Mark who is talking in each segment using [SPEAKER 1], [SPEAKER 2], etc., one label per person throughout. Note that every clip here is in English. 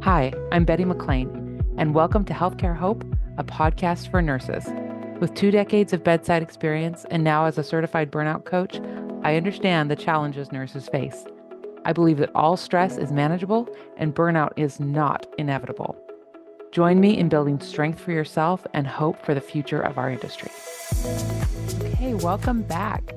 [SPEAKER 1] Hi, I'm Betty McLean, and welcome to Healthcare Hope, a podcast for nurses. With 2 decades of bedside experience and now as a certified burnout coach, I understand the challenges nurses face. I believe that all stress is manageable and burnout is not inevitable. Join me in building strength for yourself and hope for the future of our industry. Okay, welcome back.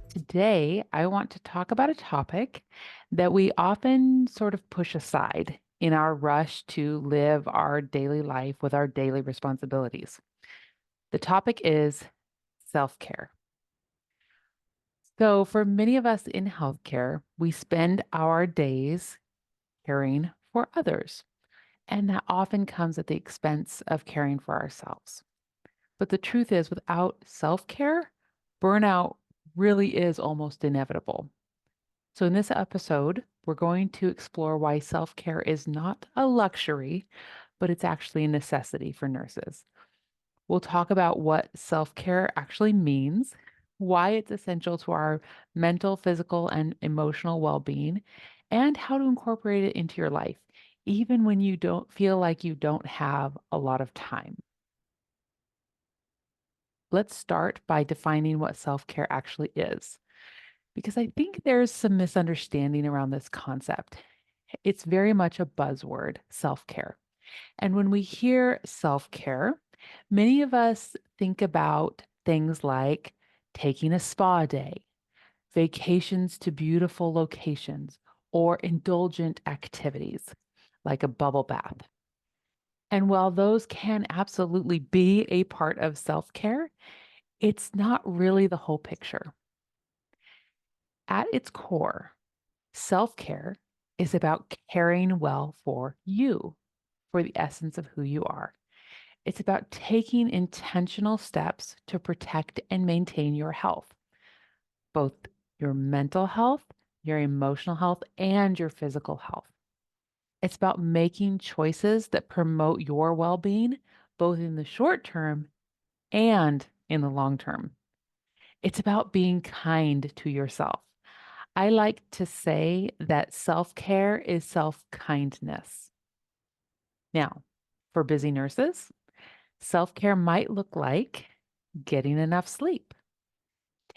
[SPEAKER 1] Today, I want to talk about a topic that we often sort of push aside in our rush to live our daily life with our daily responsibilities. The topic is self-care. So, for many of us in healthcare, we spend our days caring for others, and that often comes at the expense of caring for ourselves. But the truth is, without self-care, burnout really is almost inevitable. So, in this episode, we're going to explore why self care is not a luxury, but it's actually a necessity for nurses. We'll talk about what self care actually means, why it's essential to our mental, physical, and emotional well being, and how to incorporate it into your life, even when you don't feel like you don't have a lot of time. Let's start by defining what self care actually is, because I think there's some misunderstanding around this concept. It's very much a buzzword, self care. And when we hear self care, many of us think about things like taking a spa day, vacations to beautiful locations, or indulgent activities like a bubble bath. And while those can absolutely be a part of self care, it's not really the whole picture. At its core, self care is about caring well for you, for the essence of who you are. It's about taking intentional steps to protect and maintain your health, both your mental health, your emotional health, and your physical health. It's about making choices that promote your well being, both in the short term and in the long term. It's about being kind to yourself. I like to say that self care is self kindness. Now, for busy nurses, self care might look like getting enough sleep,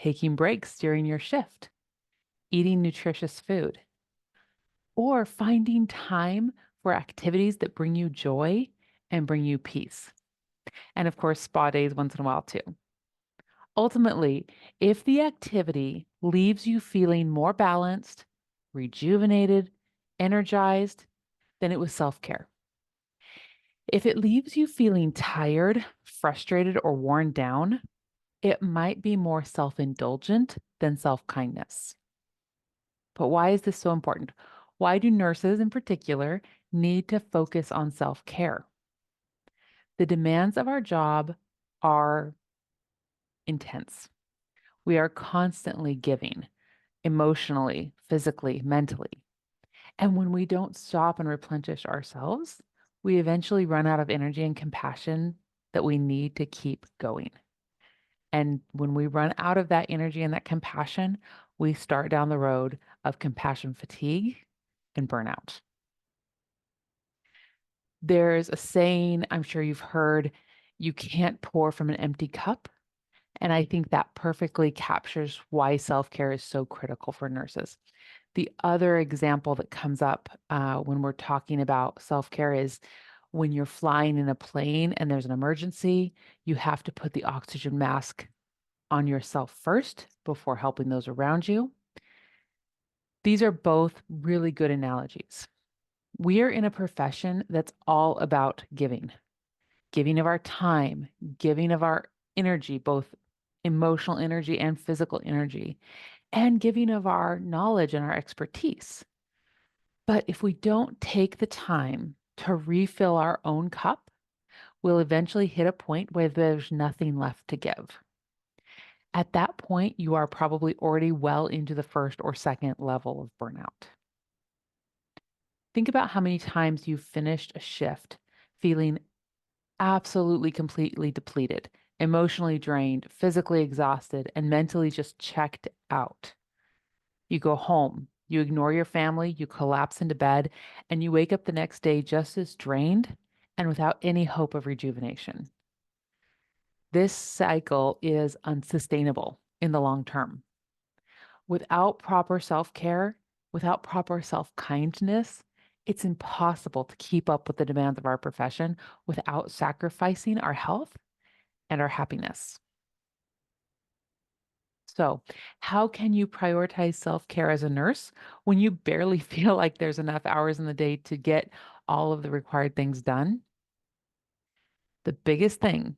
[SPEAKER 1] taking breaks during your shift, eating nutritious food, or finding time for activities that bring you joy and bring you peace. And of course, spa days once in a while too. Ultimately, if the activity leaves you feeling more balanced, rejuvenated, energized, then it was self care. If it leaves you feeling tired, frustrated, or worn down, it might be more self indulgent than self kindness. But why is this so important? Why do nurses in particular need to focus on self care? The demands of our job are intense. We are constantly giving emotionally, physically, mentally. And when we don't stop and replenish ourselves, we eventually run out of energy and compassion that we need to keep going. And when we run out of that energy and that compassion, we start down the road of compassion fatigue and burnout. There's a saying I'm sure you've heard, you can't pour from an empty cup. And I think that perfectly captures why self care is so critical for nurses. The other example that comes up when we're talking about self care is when you're flying in a plane and there's an emergency, you have to put the oxygen mask on yourself first before helping those around you. These are both really good analogies. We are in a profession that's all about giving, giving of our time, giving of our energy, both emotional energy and physical energy, and giving of our knowledge and our expertise. But if we don't take the time to refill our own cup, we'll eventually hit a point where there's nothing left to give. At that point, you are probably already well into the first or second level of burnout. Think about how many times you've finished a shift feeling absolutely completely depleted, emotionally drained, physically exhausted, and mentally just checked out. You go home, You ignore your family, you collapse into bed, and you wake up the next day just as drained and without any hope of rejuvenation. This cycle is unsustainable in the long term. Without proper self care, without proper self kindness, it's impossible to keep up with the demands of our profession without sacrificing our health and our happiness. So, how can you prioritize self care as a nurse when you barely feel like there's enough hours in the day to get all of the required things done? The biggest thing,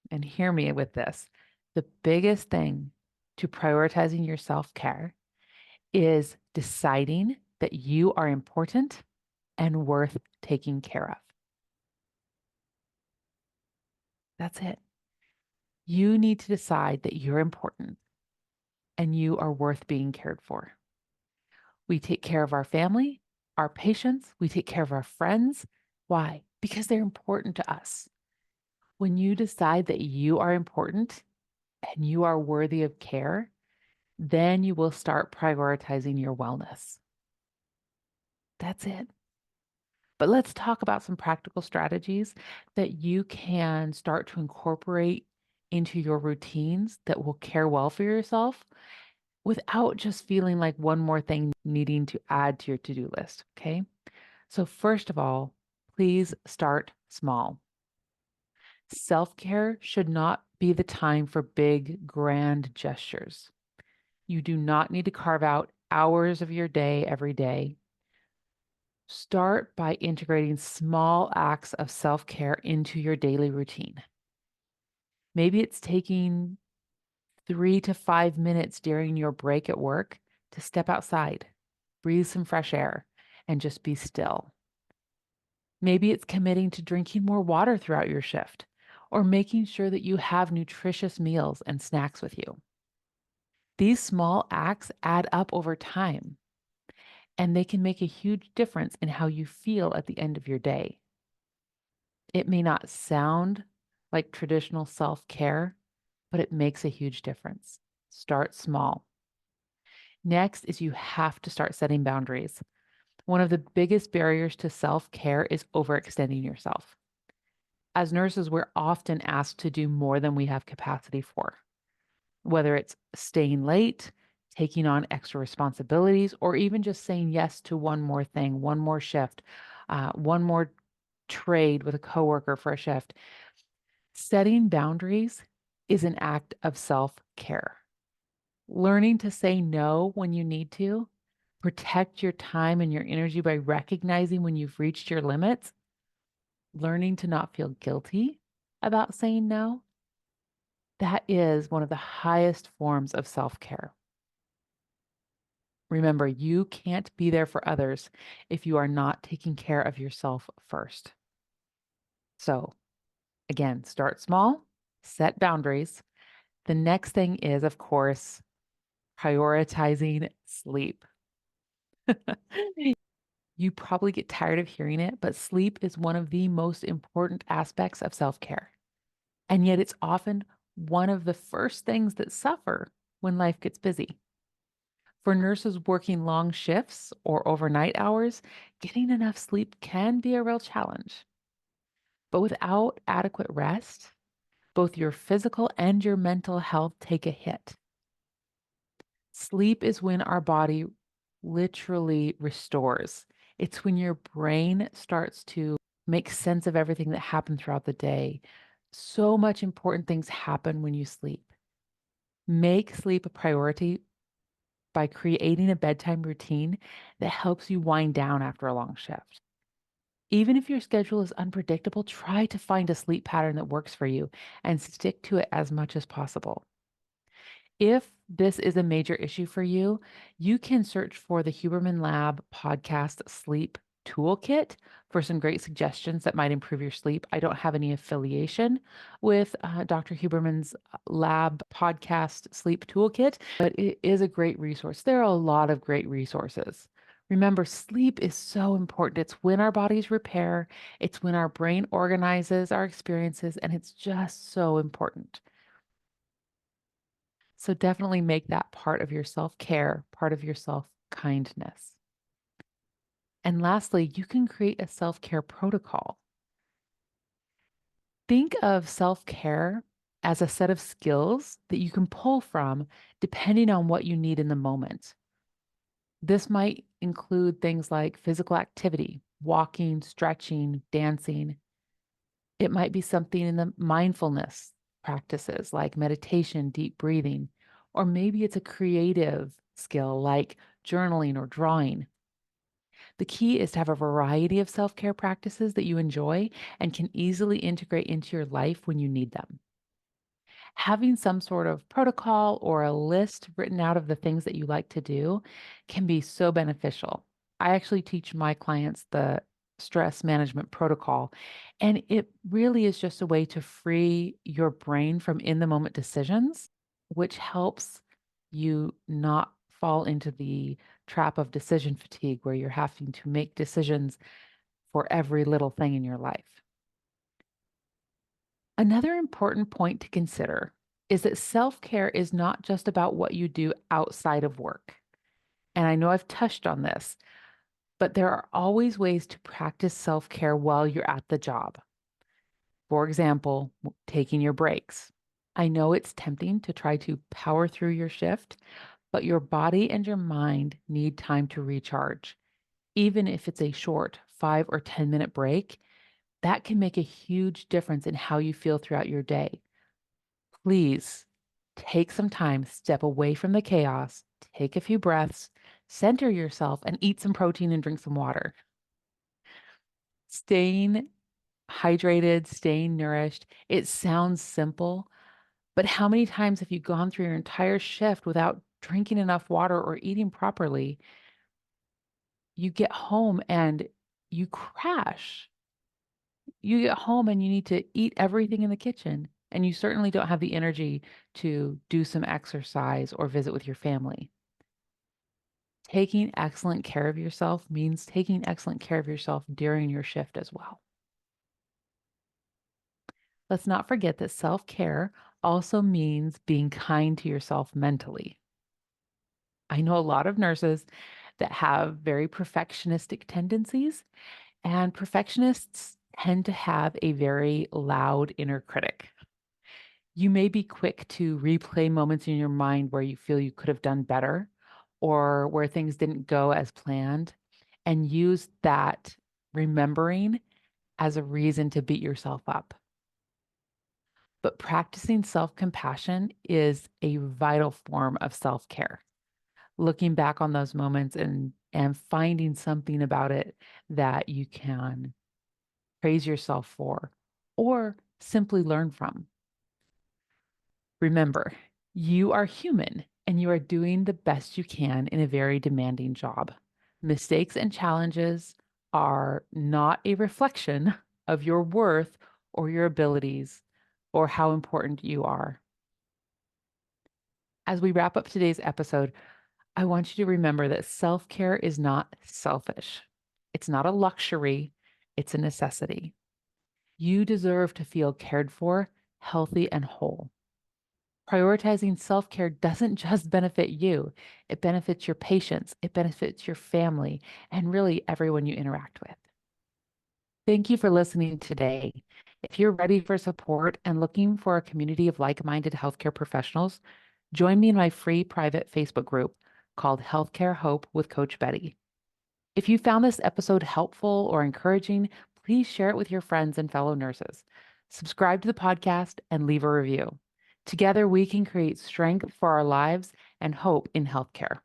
[SPEAKER 1] and hear me with this, the biggest thing to prioritizing your self care is deciding that you are important and worth taking care of. That's it. You need to decide that you're important and you are worth being cared for. We take care of our family, our patients, we take care of our friends. Why? Because they're important to us. When you decide that you are important and you are worthy of care, then you will start prioritizing your wellness. That's it. But let's talk about some practical strategies that you can start to incorporate into your routines that will care well for yourself without just feeling like one more thing needing to add to your to-do list. Okay. So, first of all, please start small. Self care should not be the time for big, grand gestures. You do not need to carve out hours of your day every day. Start by integrating small acts of self care into your daily routine. Maybe it's taking 3 to 5 minutes during your break at work to step outside, breathe some fresh air, and just be still. Maybe it's committing to drinking more water throughout your shift or making sure that you have nutritious meals and snacks with you. These small acts add up over time, and they can make a huge difference in how you feel at the end of your day. It may not sound like traditional self care, but it makes a huge difference. Start small. Next is you have to start setting boundaries. One of the biggest barriers to self care is overextending yourself. As nurses, we're often asked to do more than we have capacity for, whether it's staying late, taking on extra responsibilities, or even just saying yes to one more thing, one more shift, one more trade with a coworker for a shift. Setting boundaries is an act of self care. Learning to say no when you need to, protect your time and your energy by recognizing when you've reached your limits, learning to not feel guilty about saying no. That is one of the highest forms of self care. Remember, you can't be there for others if you are not taking care of yourself first. So, again, start small, set boundaries. The next thing is, of course, prioritizing sleep. You probably get tired of hearing it, but sleep is one of the most important aspects of self care. And yet, it's often one of the first things that suffer when life gets busy. For nurses working long shifts or overnight hours, getting enough sleep can be a real challenge. But without adequate rest, both your physical and your mental health take a hit. Sleep is when our body literally restores. It's when your brain starts to make sense of everything that happened throughout the day. So much important things happen when you sleep. Make sleep a priority by creating a bedtime routine that helps you wind down after a long shift. Even if your schedule is unpredictable, try to find a sleep pattern that works for you and stick to it as much as possible. If this is a major issue for you, you can search for the Huberman Lab podcast sleep toolkit for some great suggestions that might improve your sleep. I don't have any affiliation with Dr. Huberman's lab podcast sleep toolkit, but it is a great resource. There are a lot of great resources. Remember, sleep is so important. It's when our bodies repair, it's when our brain organizes our experiences, and it's just so important. So definitely make that part of your self-care, part of your self kindness. And lastly, you can create a self-care protocol. Think of self-care as a set of skills that you can pull from depending on what you need in the moment. This might include things like physical activity, walking, stretching, dancing. It might be something in the mindfulness practices like meditation, deep breathing, or maybe it's a creative skill like journaling or drawing. The key is to have a variety of self care practices that you enjoy and can easily integrate into your life when you need them. Having some sort of protocol or a list written out of the things that you like to do can be so beneficial. I actually teach my clients the stress management protocol, and it really is just a way to free your brain from in the moment decisions, which helps you not fall into the trap of decision fatigue where you're having to make decisions for every little thing in your life. Another important point to consider is that self care is not just about what you do outside of work. And I know I've touched on this, but there are always ways to practice self care while you're at the job. For example, taking your breaks. I know it's tempting to try to power through your shift, but your body and your mind need time to recharge. Even if it's a short 5 or 10-minute break, that can make a huge difference in how you feel throughout your day. Please take some time, step away from the chaos, take a few breaths, center yourself, and eat some protein and drink some water. Staying hydrated, staying nourished, it sounds simple, but how many times have you gone through your entire shift without drinking enough water or eating properly? You get home and you crash. You get home and you need to eat everything in the kitchen, and you certainly don't have the energy to do some exercise or visit with your family. Taking excellent care of yourself means taking excellent care of yourself during your shift as well. Let's not forget that self-care also means being kind to yourself mentally. I know a lot of nurses that have very perfectionistic tendencies, and perfectionists tend to have a very loud inner critic. You may be quick to replay moments in your mind where you feel you could have done better or where things didn't go as planned, and use that remembering as a reason to beat yourself up. But practicing self compassion is a vital form of self care. Looking back on those moments and finding something about it that you can praise yourself for or simply learn from. Remember, you are human and you are doing the best you can in a very demanding job. Mistakes and challenges are not a reflection of your worth or your abilities or how important you are. As we wrap up today's episode, I want you to remember that self care is not selfish. It's not a luxury, it's a necessity. You deserve to feel cared for, healthy, and whole. Prioritizing self care doesn't just benefit you, it benefits your patients, it benefits your family, and really everyone you interact with. Thank you for listening today. If you're ready for support and looking for a community of like minded healthcare professionals, join me in my free private Facebook group called Healthcare Hope with Coach Betty. If you found this episode helpful or encouraging, please share it with your friends and fellow nurses. Subscribe to the podcast and leave a review. Together, we can create strength for our lives and hope in healthcare.